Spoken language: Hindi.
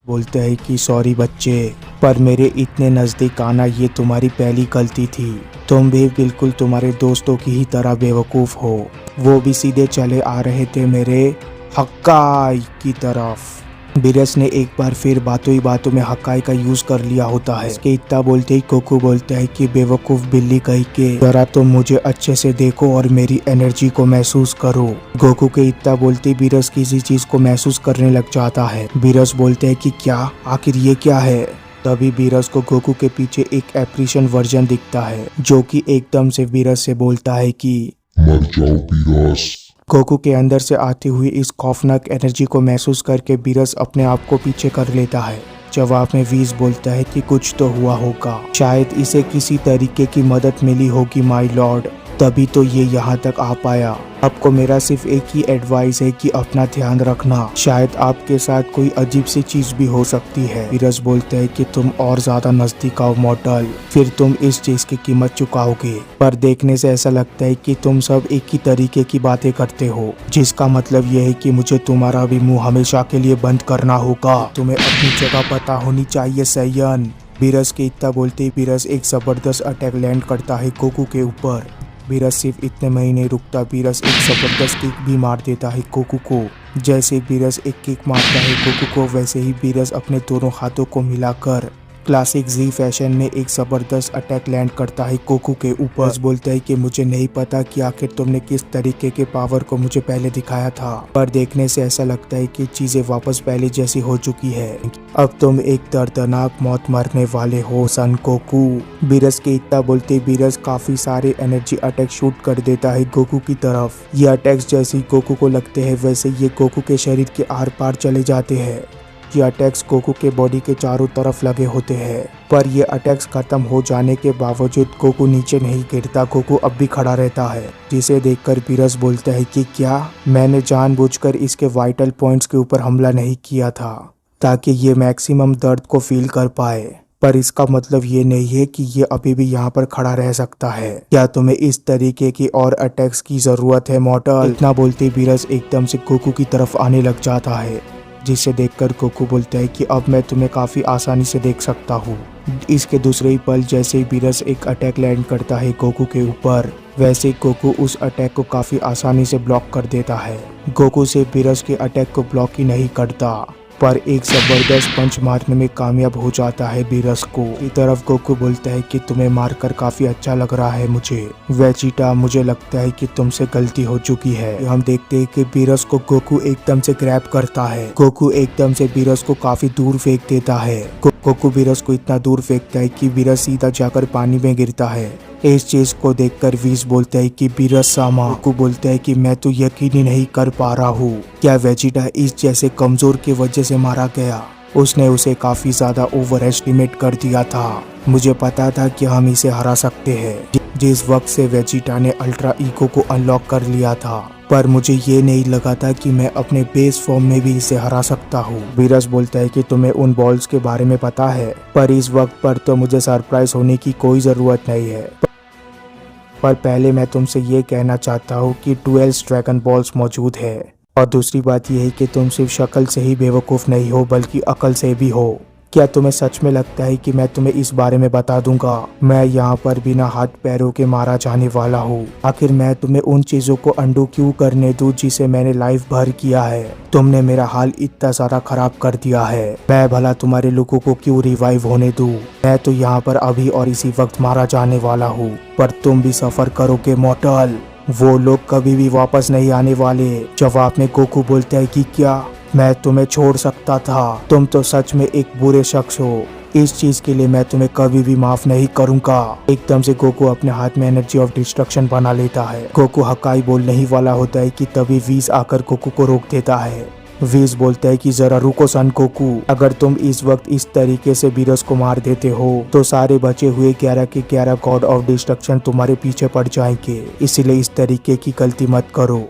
बोलते हैं कि सॉरी बच्चे, पर मेरे इतने नज़दीक आना ये तुम्हारी पहली गलती थी। तुम भी बिल्कुल तुम्हारे दोस्तों की ही तरह बेवकूफ़ हो। वो भी सीधे चले आ रहे थे मेरे हक्काई की तरफ। बीरस ने एक बार फिर बातों ही बातों में हक्काई का यूज कर लिया होता है। इसके इतना बोलते ही कोकू बोलता है कि बेवकूफ बिल्ली कहीं के, जरा तुम मुझे अच्छे से देखो और मेरी एनर्जी को महसूस करो। गोकू के इतना बोलते ही बीरस किसी चीज को महसूस करने लग जाता है। बीरस बोलते है कि क्या, आखिर ये क्या है। तभी बीरस को गोकू के पीछे एक एप्रीशिएशन वर्जन दिखता है, जो कि एकदम से बीरस से बोलता है कि मर जाओ बीरस। गोकू के अंदर से आती हुई इस खौफनाक एनर्जी को महसूस करके बीरस अपने आप को पीछे कर लेता है। जवाब में वीज बोलता है कि कुछ तो हुआ होगा, शायद इसे किसी तरीके की मदद मिली होगी माय लॉर्ड, तभी तो ये यहाँ तक आ पाया। आपको मेरा सिर्फ एक ही एडवाइस है कि अपना ध्यान रखना, शायद आपके साथ कोई अजीब सी चीज भी हो सकती है। बीरस बोलते है कि तुम और ज्यादा नजदीक आओ मॉडल, फिर तुम इस चीज की कीमत चुकाओगे। पर देखने से ऐसा लगता है कि तुम सब एक ही तरीके की बातें करते हो, जिसका मतलब यह है कि मुझे तुम्हारा भी मुंह हमेशा के लिए बंद करना होगा। तुम्हें अपनी जगह पता होनी चाहिए सैयन। बीरस के इतना बोलते ही बीरस एक जबरदस्त अटैक लैंड करता है गोकू के ऊपर। बीरस सिर्फ इतने में ही नहीं रुकता, बीरस एक जबरदस्त किक भी मार देता है गोकू को। जैसे बीरस एक किक मारता है गोकू को, वैसे ही बीरस अपने दोनों हाथों को मिलाकर क्लासिक जी फैशन में एक जबरदस्त अटैक लैंड करता है गोकू के ऊपर। बोलता है कि मुझे नहीं पता कि आखिर तुमने किस तरीके के पावर को मुझे पहले दिखाया था, पर देखने से ऐसा लगता है कि चीजें वापस पहले जैसी हो चुकी है। अब तुम एक दर्दनाक मौत मरने वाले हो सन गोकू। बीरस के इतना बोलते बीरस काफी सारे एनर्जी अटैक शूट कर देता है गोकू की तरफ। ये अटैक्स जैसे गोकू को लगते हैं वैसे ये गोकू के शरीर के आर पार चले जाते हैं। ये अटैक्स गोकू के बॉडी के चारों तरफ लगे होते हैं, पर ये अटैक्स खत्म हो जाने के बावजूद गोकू नीचे नहीं गिरता। गोकू अब भी खड़ा रहता है, जिसे देखकर बीरस बोलता है कि क्या, मैंने जानबूझकर इसके वाइटल पॉइंट्स के ऊपर हमला नहीं किया था ताकि ये मैक्सिमम दर्द को फील कर पाए, पर इसका मतलब ये नहीं है कि ये अभी भी यहाँ पर खड़ा रह सकता है। क्या तुम्हें इस तरीके की और अटैक्स की जरूरत है मॉडल। इतना बोलते बीरस एकदम से गोकू की तरफ आने लग जाता है, जिसे देखकर गोकू बोलता है कि अब मैं तुम्हें काफी आसानी से देख सकता हूँ। इसके दूसरे ही पल जैसे ही बीरस एक अटैक लैंड करता है गोकू के ऊपर, वैसे गोकू उस अटैक को काफी आसानी से ब्लॉक कर देता है। गोकू से बीरस के अटैक को ब्लॉक ही नहीं करता, पर एक जबरदस्त पंच मारने में कामयाब हो जाता है बीरस को। की तरफ गोकू बोलता है कि तुम्हें मारकर काफी अच्छा लग रहा है मुझे, वेजिटा मुझे लगता है कि तुमसे गलती हो चुकी है। हम देखते हैं कि बीरस को गोकू एकदम से ग्रैब करता है। गोकू एकदम से बीरस को काफी दूर फेंक देता है। गोकू बीरस को इतना दूर फेंकता है कि बीरस सीधा जाकर पानी में गिरता है। इस चीज को देखकर वीज बोलता है कि बीरस सामा। गोकू बोलता है कि मैं तो यकीन ही नहीं कर पा रहा हूँ, क्या वेजिटा इस जैसे कमजोर की वजह से मारा गया। उसने उसे काफी ज्यादा ओवर एस्टिमेट कर दिया था। मुझे पता था कि हम इसे हरा सकते हैं। जिस वक्त से वेजिटा ने अल्ट्रा ईगो को अनलॉक कर लिया था, पर मुझे ये नहीं लगा था कि मैं अपने बेस फॉर्म में भी इसे हरा सकता हूँ। बीरस बोलता है कि तुम्हें उन बॉल्स के बारे में पता है, पर इस वक्त पर तो मुझे सरप्राइज होने की कोई जरूरत नहीं है। पर पहले मैं तुमसे ये कहना चाहता हूँ कि 12 ड्रैगन बॉल्स मौजूद है, और दूसरी बात यह है कि तुम सिर्फ शक्ल से ही बेवकूफ़ नहीं हो बल्कि अकल से भी हो। क्या तुम्हें सच में लगता है कि मैं तुम्हें इस बारे में बता दूंगा? मैं यहाँ पर बिना हाथ पैरों के मारा जाने वाला हूँ। आखिर मैं तुम्हें उन चीजों को अंडू क्यों करने दूं जिसे मैंने लाइफ भर किया है। तुमने मेरा हाल इतना सारा खराब कर दिया है, मैं भला तुम्हारे लोगों को क्यों रिवाइव होने दूं। मैं तो यहाँ पर अभी और इसी वक्त मारा जाने वाला हूँ, पर तुम भी सफर करोगे मॉडल। वो लोग कभी भी वापस नहीं आने वाले। जवाब में गोकू बोलता है कि क्या मैं तुम्हें छोड़ सकता था? तुम तो सच में एक बुरे शख्स हो। इस चीज के लिए मैं तुम्हें कभी भी माफ नहीं करूंगा। एकदम से गोकू अपने हाथ में एनर्जी ऑफ डिस्ट्रक्शन बना लेता है। गोकू हकाई बोलने ही वाला होता है कि तभी वीज आकर गोकू को रोक देता है। वीज बोलता है कि जरा रुको सन गोकू, अगर तुम इस वक्त इस तरीके से बीरस को मार देते हो तो सारे बचे हुए 11 के 11 गॉड ऑफ डिस्ट्रक्शन तुम्हारे पीछे पड़ जाएंगे, इसलिए इस तरीके की गलती मत करो।